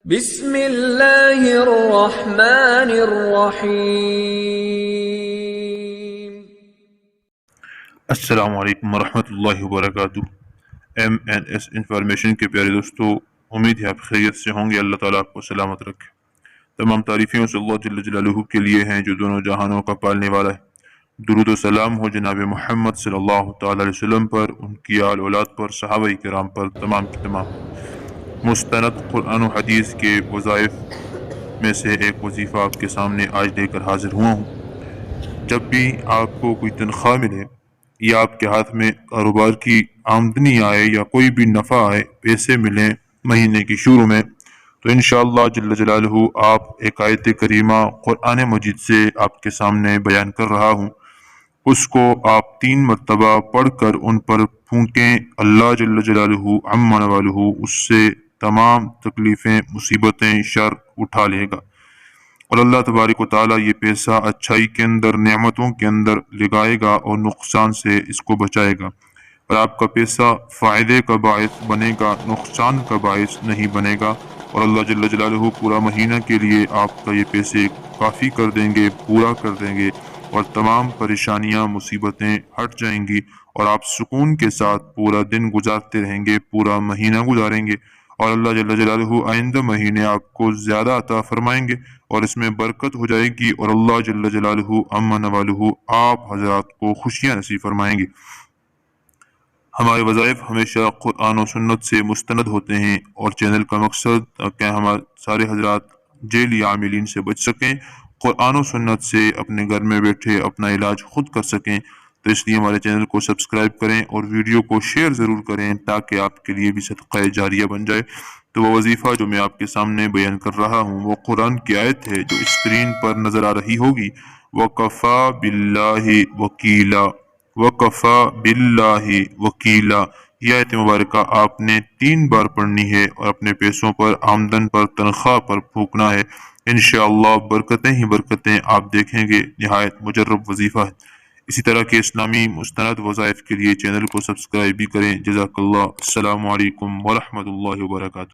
بسم اللہ الرحمن الرحیم۔ السلام علیکم ورحمۃ اللہ وبرکاتہ۔ MNS انفارمیشن کے پیارے دوستو، امید ہے آپ خیریت سے ہوں گے۔ اللہ تعالیٰ آپ کو سلامت رکھے۔ تمام تعریفیں اس اللہ جل جلالہ کے لیے ہیں جو دونوں جہانوں کا پالنے والا ہے۔ درود و سلام ہو جناب محمد صلی اللہ تعالیٰ علیہ وسلم پر، ان کی آل اولاد پر، صحابہ کرام پر، تمام کی تمام۔ مستند قرآن و حدیث کے وظائف میں سے ایک وظیفہ آپ کے سامنے آج لے کر حاضر ہوا ہوں۔ جب بھی آپ کو کوئی تنخواہ ملے یا آپ کے ہاتھ میں کاروبار کی آمدنی آئے یا کوئی بھی نفع آئے، پیسے ملیں مہینے کی شروع میں، تو انشاءاللہ جل جلالہ آپ ایک آیت کریمہ قرآن مجید سے آپ کے سامنے بیان کر رہا ہوں۔ اس کو آپ 3 مرتبہ پڑھ کر ان پر پھونکیں، اللہ جل جلالہ عما نوالہ اس سے تمام تکلیفیں، مصیبتیں، شر اٹھا لے گا، اور اللہ تبارک و تعالیٰ یہ پیسہ اچھائی کے اندر، نعمتوں کے اندر لگائے گا اور نقصان سے اس کو بچائے گا، اور آپ کا پیسہ فائدے کا باعث بنے گا، نقصان کا باعث نہیں بنے گا، اور اللہ جل جلالہ پورا مہینہ کے لیے آپ کا یہ پیسے کافی کر دیں گے، پورا کر دیں گے، اور تمام پریشانیاں، مصیبتیں ہٹ جائیں گی، اور آپ سکون کے ساتھ پورا دن گزارتے رہیں گے، پورا مہینہ گزاریں گے، اور اللہ جل جلالہ آئندہ مہینے آپ کو زیادہ عطا فرمائیں گے، اور اس میں برکت ہو جائے گی، اور اللہ جل جلالہ عما نوالہ آپ حضرات کو خوشیاں نصیب فرمائیں گے۔ ہمارے وظائف ہمیشہ قرآن و سنت سے مستند ہوتے ہیں، اور چینل کا مقصد کہ ہمارے سارے حضرات جیلی عاملین سے بچ سکیں، قرآن و سنت سے اپنے گھر میں بیٹھے اپنا علاج خود کر سکیں۔ تو اس لیے ہمارے چینل کو سبسکرائب کریں اور ویڈیو کو شیئر ضرور کریں تاکہ آپ کے لیے بھی صدقہ جاریہ بن جائے۔ تو وہ وظیفہ جو میں آپ کے سامنے بیان کر رہا ہوں وہ قرآن کی آیت ہے جو اسکرین پر نظر آ رہی ہوگی، وَكَفَى بِاللَّهِ وَكِيلًا، وَكَفَى بِاللَّهِ وَكِيلًا۔ یہ آیت مبارکہ آپ نے 3 بار پڑھنی ہے اور اپنے پیسوں پر، آمدن پر، تنخواہ پر پھونکنا ہے۔ انشاءاللہ برکتیں ہی برکتیں آپ دیکھیں گے۔ نہایت مجرب وظیفہ ہے۔ اسی طرح کے اسلامی مستند وظائف کے لیے چینل کو سبسکرائب بھی کریں۔ جزاک اللہ۔ السلام علیکم ورحمۃ اللہ وبرکاتہ۔